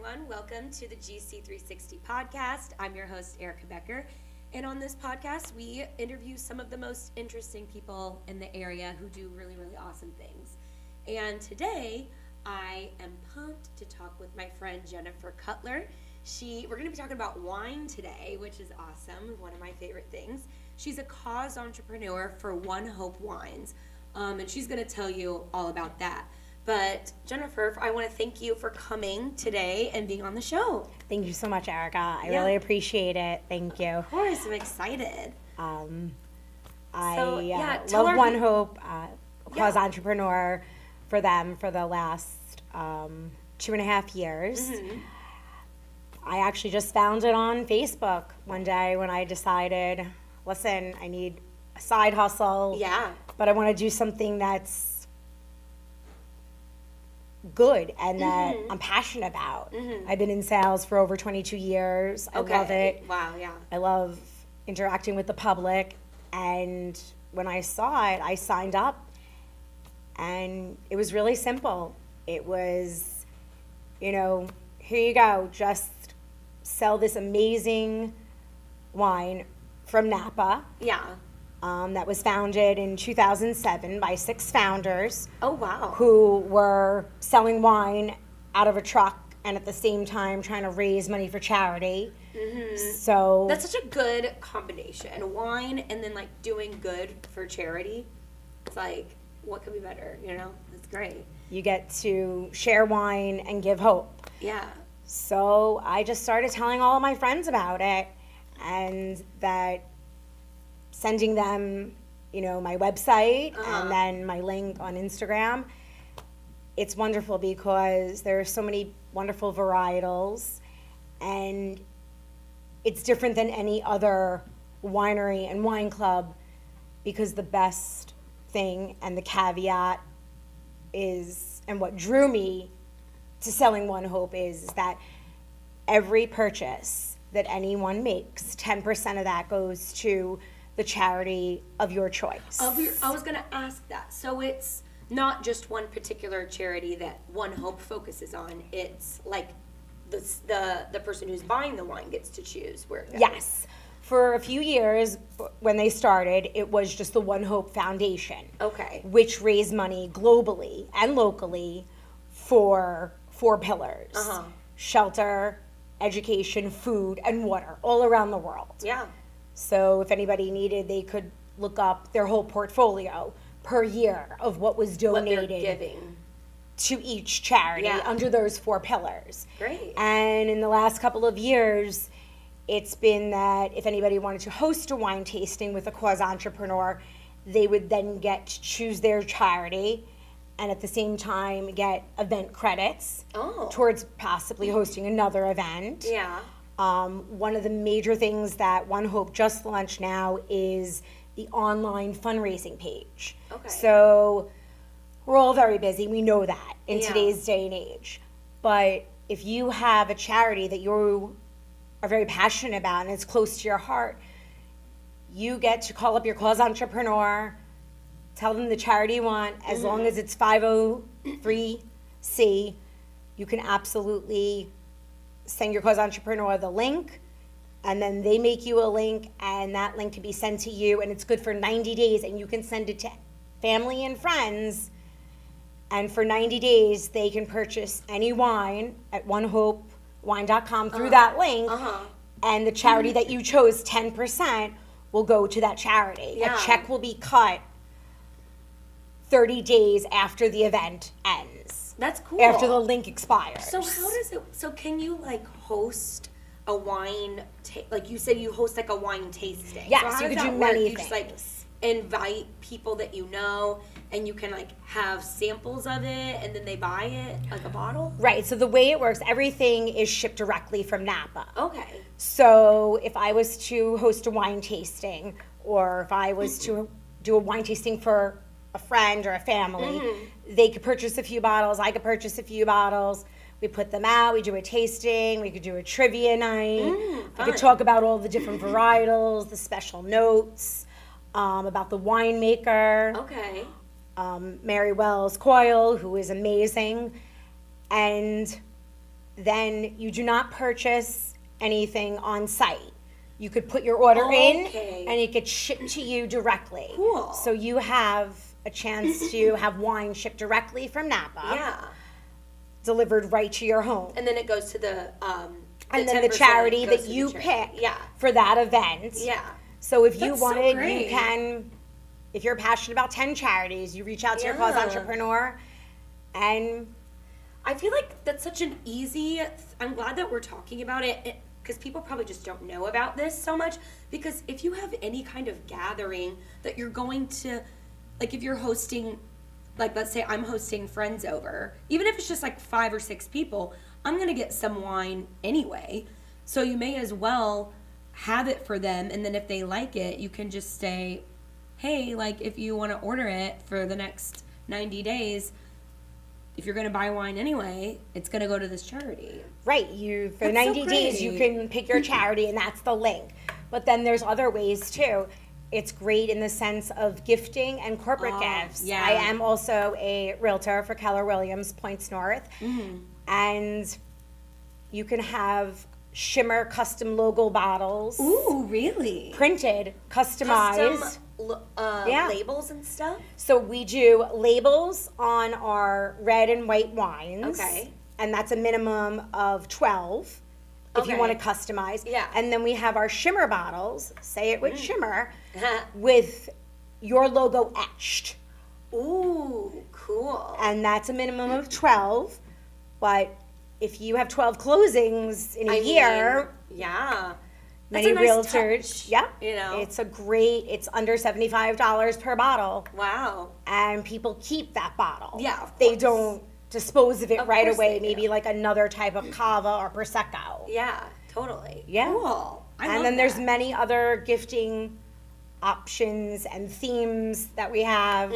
everyone. Welcome to the GC360 podcast. I'm your host, Erica Becker. And on this podcast, we interview some of the most interesting people in the area who do really, really awesome things. And today, I am pumped to talk with my friend Jennifer Cutler. We're going to be talking about wine today, which is awesome, one of my favorite things. She's a cause entrepreneur for One Hope Wines, and she's going to tell you all about that. But Jennifer, I want to thank you for coming today and being on the show. Thank you so much, Erica. I really appreciate it. Thank you. Of course, I'm excited. I love One Hope, cause entrepreneur for them for the last 2.5 years. Mm-hmm. I actually just found it on Facebook one day when I decided, listen, I need a side hustle. Yeah. But I want to do something that's good and that I'm passionate about. Mm-hmm. I've been in sales for over 22 years. I love it. Wow, yeah. I love interacting with the public. And when I saw it, I signed up. And it was really simple. It was, here you go. Just sell this amazing wine from Napa. Yeah. That was founded in 2007 by 6 founders. Oh, wow. Who were selling wine out of a truck and at the same time trying to raise money for charity. Mm-hmm. So that's such a good combination. Wine and then like doing good for charity. It's like, what could be better, It's great. You get to share wine and give hope. Yeah. So I just started telling all of my friends about it and that sending them, my website and then my link on Instagram. It's wonderful because there are so many wonderful varietals and it's different than any other winery and wine club because the best thing and the caveat is, and what drew me to selling One Hope is that every purchase that anyone makes, 10% of that goes to the charity of your choice. I was going to ask that. So it's not just one particular charity that One Hope focuses on. It's like the person who's buying the wine gets to choose where it goes. Yes. For a few years when they started, it was just the One Hope Foundation. Okay. Which raised money globally and locally for 4 pillars. Shelter, education, food, and water all around the world. Yeah. So if anybody needed, they could look up their whole portfolio per year of what was donated to each charity under those 4 pillars. Great. And in the last couple of years, it's been that if anybody wanted to host a wine tasting with a cause entrepreneur, they would then get to choose their charity and at the same time get event credits towards possibly hosting another event. Yeah. One of the major things that One Hope just launched now is the online fundraising page. Okay. So we're all very busy. We know that in today's day and age. But if you have a charity that you are very passionate about and it's close to your heart, you get to call up your cause entrepreneur, tell them the charity you want. As long as it's 503C, you can absolutely send your cause entrepreneur the link, and then they make you a link, and that link can be sent to you, and it's good for 90 days, and you can send it to family and friends, and for 90 days, they can purchase any wine at onehopewine.com through that link, and the charity that you chose, 10%, will go to that charity. Yeah. A check will be cut 30 days after the event ends. That's cool. After the link expires. So how does it? So can you host a wine? Like you said, you host a wine tasting. Yes, so you could do many things. You just invite people that and you can have samples of it, and then they buy it like a bottle. Right. So the way it works, everything is shipped directly from Napa. Okay. So if I was to host a wine tasting, or if I was to do a wine tasting for a friend or a family, they could purchase a few bottles, I could purchase a few bottles, we put them out, we do a tasting, we could do a trivia night, we could talk about all the different varietals, the special notes, about the winemaker. Okay. Mary Wells Coyle, who is amazing, and then you do not purchase anything on site. You could put your order in and it gets shipped to you directly. Cool. So you have a chance to have wine shipped directly from Napa. Yeah. Delivered right to your home. And then it goes to the and then the charity that you pick for that event. Yeah. So if you That's wanted, so great. you can, if you're passionate about 10 charities, you reach out to your cause entrepreneur, and I feel like that's such an easy, I'm glad that we're talking about it, because people probably just don't know about this so much, because if you have any kind of gathering that you're going to, like if you're hosting, like let's say I'm hosting friends over, even if it's just like 5 or 6 people, I'm going to get some wine anyway. So you may as well have it for them, and then if they like it, you can just say, hey, like if you want to order it for the next 90 days, if you're going to buy wine anyway, it's going to go to this charity. Right, for 90 days you can pick your charity, and that's the link. But then there's other ways too. It's great in the sense of gifting and corporate gifts. Yeah. I am also a realtor for Keller Williams Points North, and you can have shimmer custom logo bottles. Ooh, really? Printed, customized. Custom labels and stuff? So we do labels on our red and white wines. Okay. And that's a minimum of 12 if you want to customize. Yeah. And then we have our shimmer bottles, say it with shimmer, with your logo etched. Ooh, cool. And that's a minimum of 12. But if you have 12 closings in a year, yeah. many That's a nice realtors, touch, you know. it's under $75 per bottle. Wow. And people keep that bottle. Yeah, of They course. don't dispose of it right course away, they do. maybe like another type of cava or prosecco. Yeah, totally. Yeah. Cool. And then there's many other gifting options and themes that we have.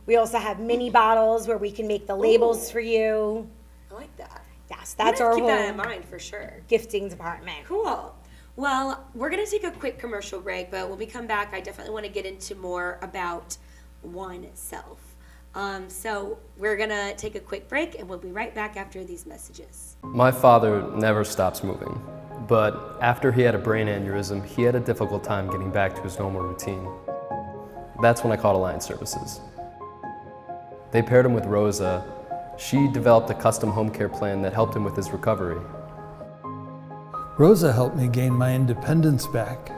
We also have mini bottles where we can make the labels for you. I like that. Yes, that's our keep whole that in mind for sure. gifting department. Cool. Well, we're going to take a quick commercial break, but when we come back, I definitely want to get into more about wine itself. So we're going to take a quick break, and we'll be right back after these messages. My father never stops moving, but after he had a brain aneurysm, he had a difficult time getting back to his normal routine. That's when I called Alliance Services. They paired him with Rosa. She developed a custom home care plan that helped him with his recovery. Rosa helped me gain my independence back.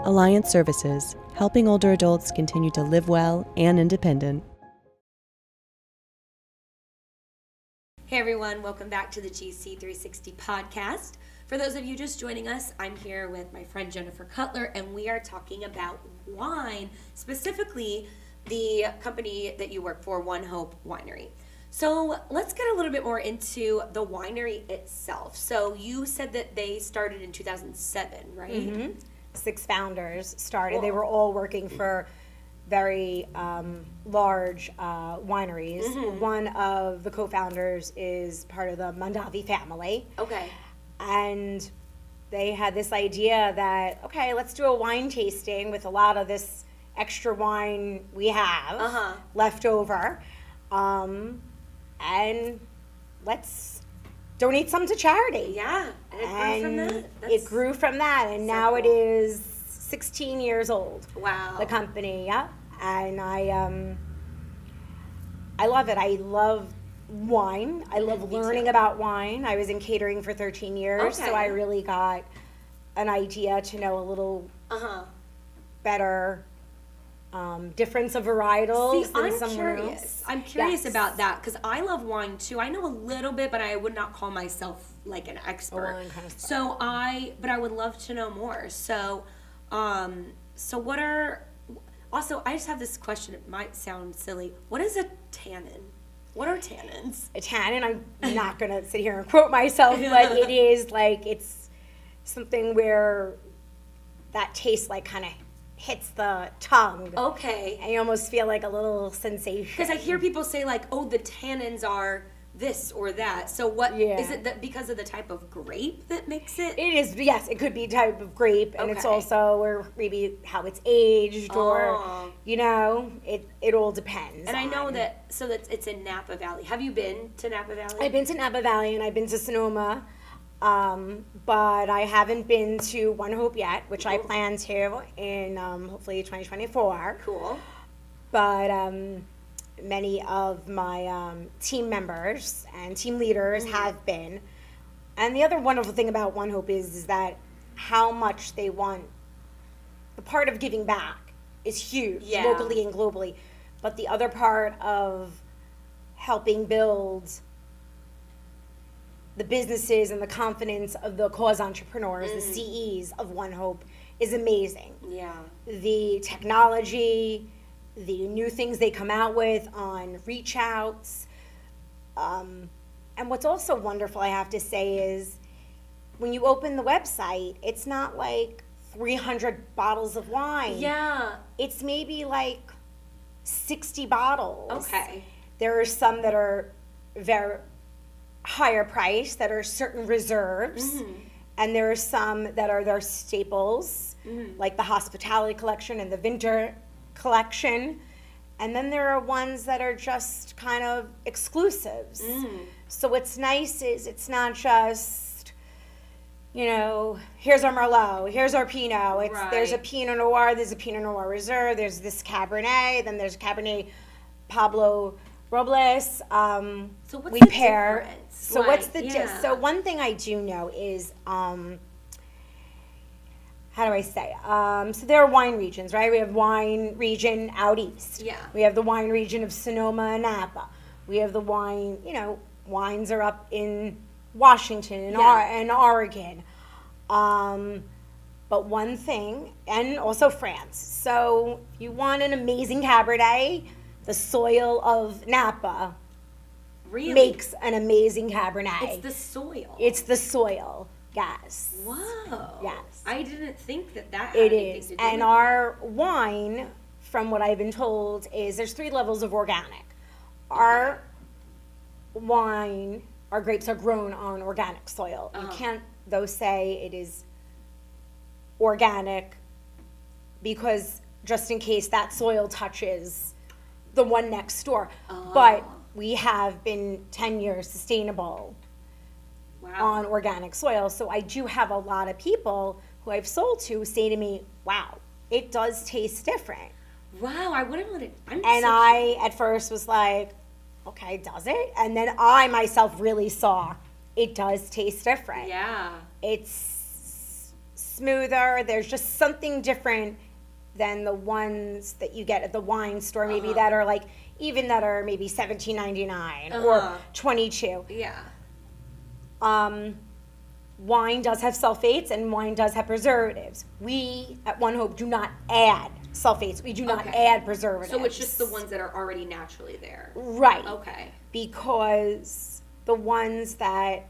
Alliance Services, helping older adults continue to live well and independent. Hey everyone, welcome back to the GC360 podcast. For those of you just joining us, I'm here with my friend Jennifer Cutler, and we are talking about wine, specifically the company that you work for, One Hope Winery. So let's get a little bit more into the winery itself. So you said that they started in 2007, right? 6 founders started. Cool. They were all working for very large wineries. One of the co-founders is part of the Mondavi family. Okay. And they had this idea that, okay, let's do a wine tasting with a lot of this extra wine we have left over. And let's donate some to charity. Yeah. And It grew from that. And so now it cool. is 16 years old. Wow. The company, yeah. And I love it. I love wine. I love learning about wine. I was in catering for 13 years, so I really got an idea to know a little better difference of varietals See, than I'm someone curious. else. I'm curious Yes. about that because I love wine too. I know a little bit, but I would not call myself like an expert. wine connoisseur. So but I would love to know more. So, so what are? Also, I just have this question. It might sound silly. What is a tannin? What are tannins? A tannin, I'm not going to sit here and quote myself, but it is like, it's something where that taste like kind of hits the tongue. Okay. And you almost feel like a little sensation. Because I hear people say like, oh, the tannins are this or that. So what is Yeah. it that because of the type of grape that makes it? It is, yes, it could be type of grape, and it's Okay. also or maybe how it's aged, or Oh. it all depends. And I know on- that it's in Napa Valley. Have you been to Napa Valley? I've been to Napa Valley and I've been to Sonoma, but I haven't been to One Hope yet, which I plan to in hopefully 2024. Cool. But many of my team members and team leaders have been. And the other wonderful thing about One Hope is that how much they want, the part of giving back is huge, Yeah. locally and globally. But the other part of helping build the businesses and the confidence of the cause entrepreneurs, the CEs of One Hope, is amazing. Yeah. The technology, the new things they come out with on reach outs. And what's also wonderful, I have to say, is when you open the website, it's not like 300 bottles of wine. Yeah. It's maybe like 60 bottles. Okay. There are some that are very higher price, that are certain reserves. And there are some that are their staples, like the hospitality collection and the vinter collection. And then there are ones that are just kind of exclusives. So what's nice is it's not just, here's our Merlot, here's our Pinot. There's a Right. Pinot Noir, there's a Pinot Noir Reserve, there's this Cabernet, then there's Cabernet Pablo Robles. So what's we the pair. difference? So what's the Yeah. So one thing I do know is how do I say? So there are wine regions, right? We have wine region out east. Yeah. We have the wine region of Sonoma and Napa. We have the wine, wines are up in Washington and, and Oregon. But one thing, and also France. So you want an amazing Cabernet, the soil of Napa Really? makes an amazing Cabernet. It's the soil. It's the soil, yes. Wow. Yes. I didn't think that had It anything is. to do And with our wine, from what I've been told, is there's 3 levels of organic. Our wine, our grapes are grown on organic soil. You can't, though, say it is organic because just in case that soil touches the one next door. But we have been 10 years sustainable Wow. on organic soil. So I do have a lot of people who I've sold to say to me, wow, it does taste different. Wow, I wouldn't let it. I'm And so I, at first, was like, okay, does it? And then I myself really saw it does taste different. Yeah. It's smoother. There's just something different than the ones that you get at the wine store, maybe that are like, even that are maybe $17.99 or $22. Yeah. Wine does have sulfates and wine does have preservatives. We at One Hope do not add sulfates. We do not Okay. add preservatives. So it's just the ones that are already naturally there. Right. Okay. Because the ones that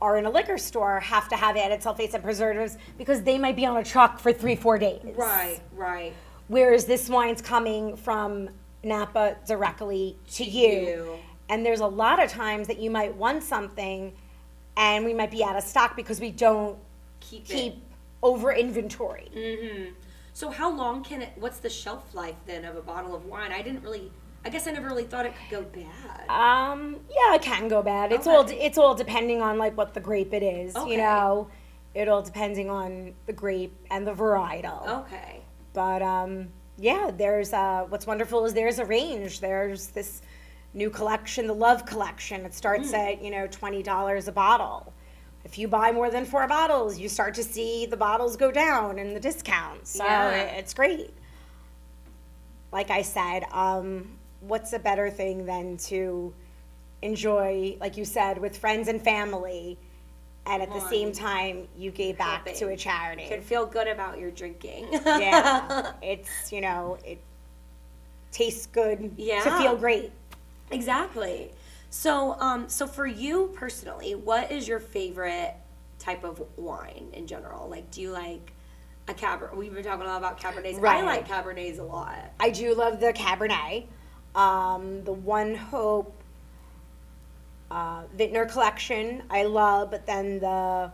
are in a liquor store have to have added sulfates and preservatives because they might be on a truck for 3-4 days. Right, right. Whereas this wine's coming from Napa directly to you. And there's a lot of times that you might want something and we might be out of stock because we don't keep over inventory. So how long can it, what's the shelf life then of a bottle of wine? I guess I never really thought it could go bad. Yeah, it can go bad. It's all depending on like what the grape it is, Okay. It all depending on the grape and the varietal. Okay. But yeah, there's what's wonderful is there's a range. There's this new collection, the Love Collection. It starts at $20 a bottle. If you buy more than 4 bottles, you start to see the bottles go down and the discounts. So it's great. Like I said, what's a better thing than to enjoy, like you said, with friends and family, and at the same time you gave back to a charity. You can feel good about your drinking. Yeah, it's it tastes good to feel great. Exactly. So, so for you personally, what is your favorite type of wine in general? Like, do you like a Cabernet? We've been talking a lot about Cabernets. Right. I like Cabernets a lot. I do love the Cabernet. The One Hope Vintner Collection, I love, but then the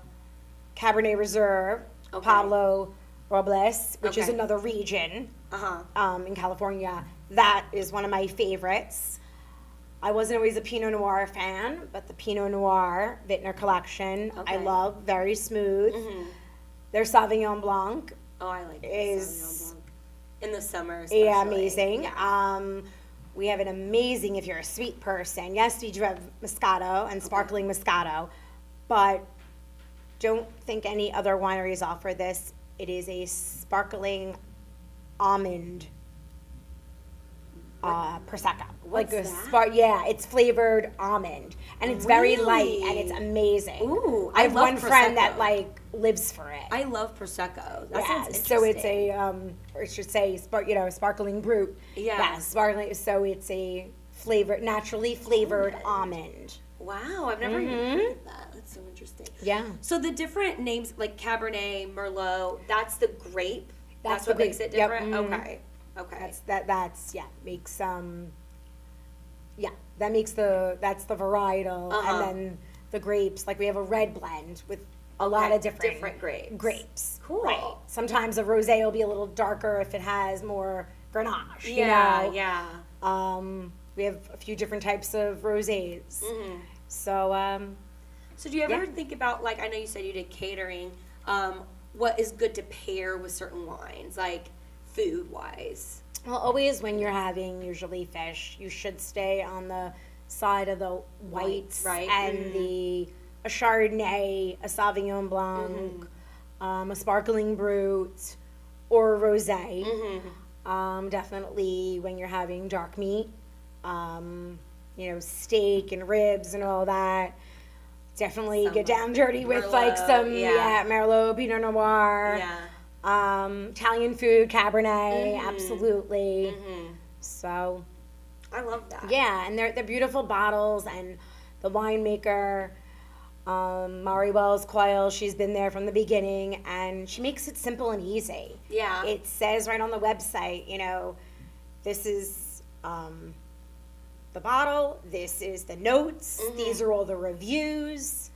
Cabernet Reserve, Okay. Pablo Robles, which is Okay. another region Uh-huh. in California. That is one of my favorites. I wasn't always a Pinot Noir fan, but the Pinot Noir Vintner Collection, I Okay. love, very smooth. Their Sauvignon Blanc Oh, I like is Sauvignon Blanc. In the summer, especially. amazing. Yeah. We have an amazing, if you're a sweet person, yes, we do have Moscato and sparkling Moscato, but don't think any other wineries offer this. It is a sparkling almond Prosecco. What's like that? Yeah, it's flavored almond, and it's very light, and it's Really? amazing. Ooh, I I have love one friend that Prosecco. like lives for it. I love Prosecco. That Yeah, sounds interesting. so it's a, or I should say, sparkling brut. Yeah. Sparkling. So it's a naturally flavored almond. Wow, I've never even heard of that. That's so interesting. Yeah. So the different names, like Cabernet, Merlot, that's the grape? That's what the makes it grape. Yep, different? mhm. Okay. Okay. That's makes that makes that's the varietal, Uh-huh. and then the grapes, like we have a red blend with a lot Okay, of different grapes. Cool. Right. Sometimes a rosé will be a little darker if it has more Grenache. Yeah, you know? yeah. We have a few different types of rosés. Mm-hmm. So, So do you ever Yeah. think about, like, I know you said you did catering, what is good to pair with certain wines, like food-wise? well, always when you're having usually fish, you should stay on the side of the whites right? and a Chardonnay, a Sauvignon Blanc, a sparkling brut, or a rosé. Definitely when you're having dark meat, steak and ribs and all that. Definitely Some get down dirty with like Merlot, some yeah. Merlot, Pinot Noir. Yeah. Italian food, Cabernet, absolutely. So, I love that. yeah, and they're beautiful bottles, and the winemaker, Mari Wells Coyle, she's been there from the beginning, and she makes it simple and easy. Yeah. It says right on the website, this is the bottle, this is the notes, these are all the reviews.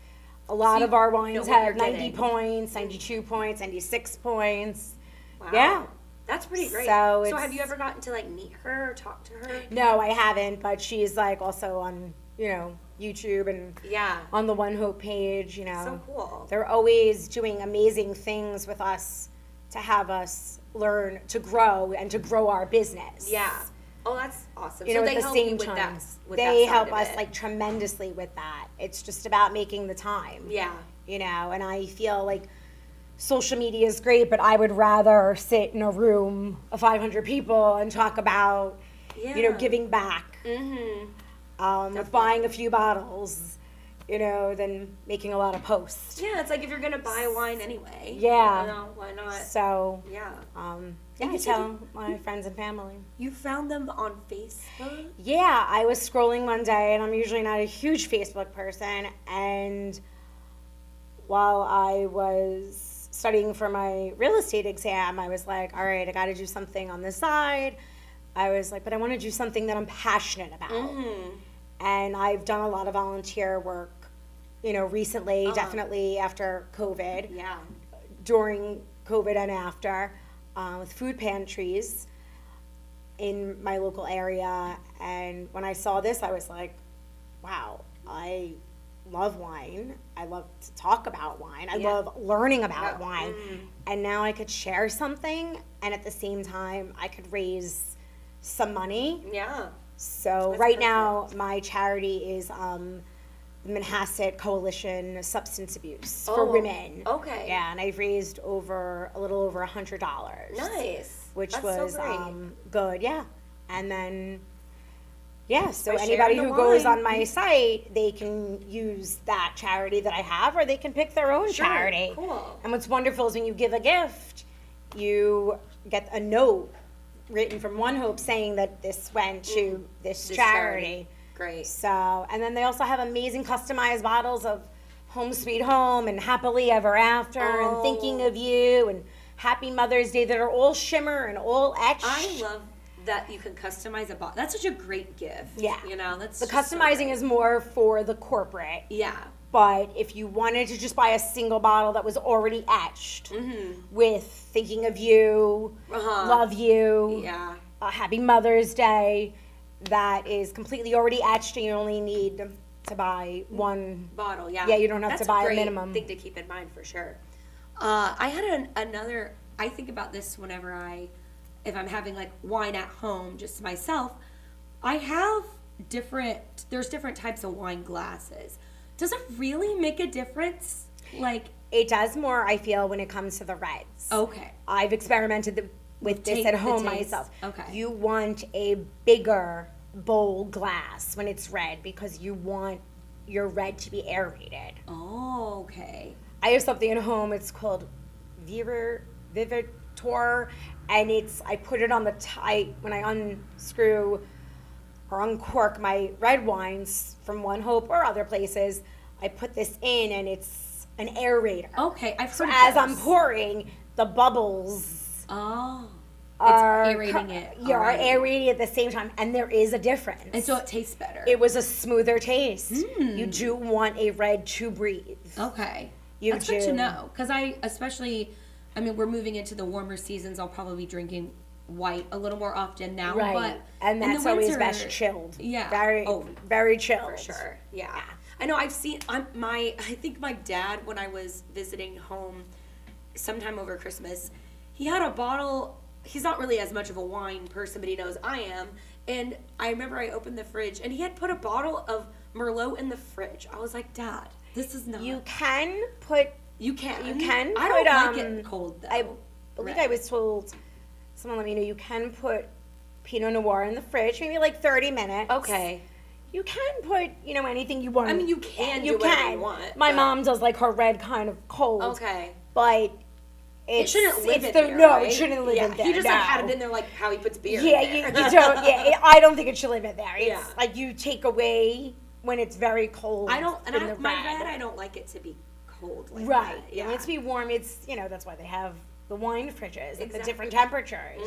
A lot So of our you wines know what have you're 90 getting. points, 92 points, 96 points. Wow. Yeah. That's pretty great. So So it's- have you ever gotten to, like, meet her or talk to her? No, I haven't, but she's like also on, YouTube and Yeah. on the One Hope page, So cool. They're always doing amazing things with us to have us learn to grow and to grow our business. Yeah. Oh, that's awesome. You so know, they at the help same you with time, that. With they that side help of us it. like tremendously with that. It's just about making the time. Yeah. And I feel like social media is great, but I would rather sit in a room of 500 people and talk about, Yeah. giving back. With buying a few bottles, than making a lot of posts. Yeah, it's like if you're gonna buy wine anyway. Yeah. Why not? So, Yeah. yeah, I you said tell my friends and family. You found them on Facebook? Yeah, I was scrolling one day, and I'm usually not a huge Facebook person, and while I was studying for my real estate exam, I was like, all right, I got to do something on the side. I was like, but I want to do something that I'm passionate about. And I've done a lot of volunteer work, recently, definitely after COVID, Yeah. during COVID and after, with food pantries in my local area. And when I saw this, I was like, wow, I love wine. I love to talk about wine. I Yeah. love learning about Yeah. wine. And now I could share something, and at the same time, I could raise some money. Yeah. So That's right now, my charity is the Manhasset Coalition of Substance Abuse for Oh, women. okay. Yeah, and I've raised a little over $100. Nice. Which That's was so great. good, yeah. And then, yeah, so By anybody sharing who the goes wine. on my site, they can use that charity that I have, or they can pick their own Sure, charity. cool. And what's wonderful is when you give a gift, you get a note written from One Hope saying that this went to this charity. Great. So, and then they also have amazing customized bottles of Home Sweet Home and Happily Ever After and Thinking of You and Happy Mother's Day that are all shimmer and all etched. I love that you can customize a bottle. That's such a great gift. Yeah. You know, that's The just so customizing great. is more for the corporate. Yeah. But if you wanted to just buy a single bottle that was already etched with thinking of you, love you, happy Mother's Day, that is completely already etched, and you only need to buy one bottle. Yeah. Yeah, you don't have That's to buy a great minimum. thing to keep in mind for sure. I had another. I think about this whenever if I'm having like wine at home just myself. I have there's different types of wine glasses. Does it really make a difference? Like, It does more, I feel, when it comes to the reds. okay. I've experimented with this Take at the home taste. myself. Okay. You want a bigger bowl glass when it's red because you want your red to be aerated. Oh, okay. I have something at home. It's called Vivitor, and I put it on the when I unscrew or uncork my red wines from One Hope or other places. I put this in, and it's an aerator. Okay, I've So heard of as those. I'm pouring, the bubbles are aerating it. You're already. aerating at the same time, and there is a difference. And so it tastes better. It was a smoother taste. You do want a red to breathe. Okay. You That's good to do. know. Because we're moving into the warmer seasons. I'll probably be drinking white a little more often now. Right. But And in the that's always winter- best chilled. Yeah. Very, Oh, very chilled. for sure. Yeah. I know I've seen, I think my dad, when I was visiting home sometime over Christmas, he had a bottle. He's not really as much of a wine person, but he knows I am. And I remember I opened the fridge, and he had put a bottle of Merlot in the fridge. I was like, Dad, this is not. You can put. You can. I I don't like it cold, though. I believe I was told, someone let me know, you can put Pinot Noir in the fridge, maybe like 30 minutes. Okay. You can put, anything you want. I mean, you can do whatever you want, My but- mom does like her red kind of cold. Okay. But It shouldn't live in there, No, right? it shouldn't live in there. He just no. had it in there like how he puts beer Yeah, in you there. don't. Yeah, I don't think it should live in there. It's Yeah. like you take away when it's very cold. I don't, in the my red, I don't like it to be cold like Right. that. Yeah. Yeah. When it's be warm, it's that's why they have the wine fridges at the Exactly. different temperatures.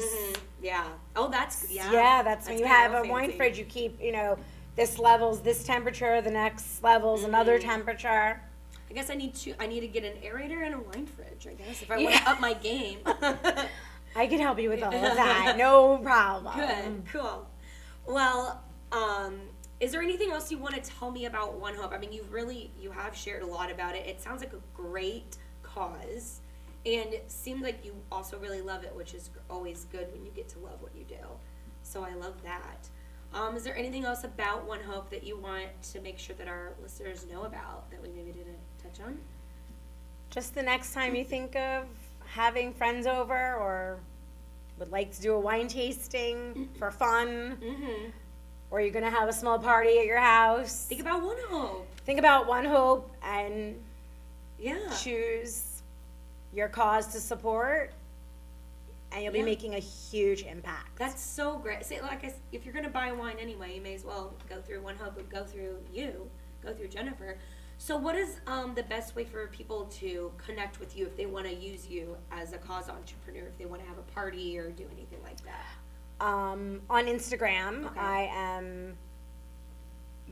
Yeah. Oh, that's, yeah. Yeah, that's when you kinda have a fancy. wine fridge. You keep this level's this temperature, the next level's another temperature. I guess I need to get an aerator and a wine fridge, I guess, if I want to up my game. I can help you with all of that. No problem. Good, cool. Well, is there anything else you want to tell me about One Hope? I mean, you have shared a lot about it. It sounds like a great cause, and it seems like you also really love it, which is always good when you get to love what you do. So I love that. Is there anything else about One Hope that you want to make sure that our listeners know about that we maybe didn't touch on? Just the next time you think of having friends over or would like to do a wine tasting for fun, or you're going to have a small party at your house, Think about One Hope. think about One Hope and Yeah. choose your cause to support, and you'll be Yeah. making a huge impact. That's so great. See, if you're gonna buy wine anyway, you may as well go through One Hope, go through Jennifer. So, what is the best way for people to connect with you if they want to use you as a cause entrepreneur? If they want to have a party or do anything like that? On Instagram, Okay. I am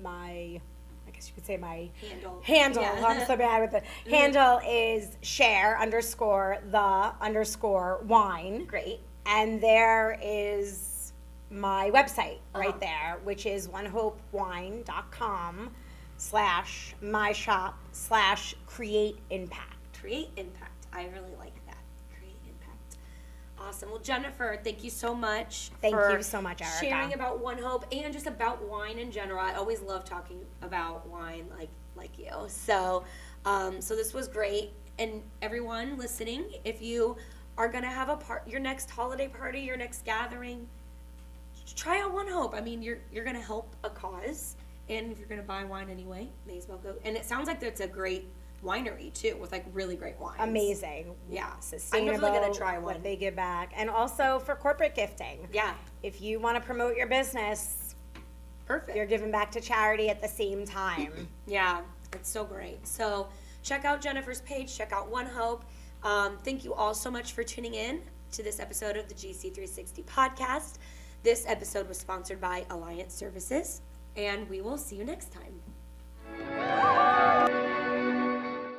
I guess you could say my Handle. handle. Yeah. I'm so bad with it. Handle is share_the_wine. Great. And there is my website right there, which is onehopewine.com/myshop/create-impact. Create impact. I really like that. Create impact. Awesome. Well, Jennifer, thank you so much. Thank for you so much, Erica. sharing about One Hope and just about wine in general. I always love talking about wine like you. So, so this was great. And everyone listening, if you are gonna have your next holiday party, your next gathering, try out One Hope. I mean, you're gonna help a cause, and if you're gonna buy wine anyway, may as well go. And it sounds like it's a great winery too, with like really great wines. Amazing. Yeah. Sustainable. I'm definitely gonna try what one. they give back. And also for corporate gifting. Yeah. If you want to promote your business, Perfect. you're giving back to charity at the same time. Yeah, it's so great. So check out Jennifer's page, check out One Hope. Thank you all so much for tuning in to this episode of the GC360 podcast. This episode was sponsored by Alliance Services, and we will see you next time.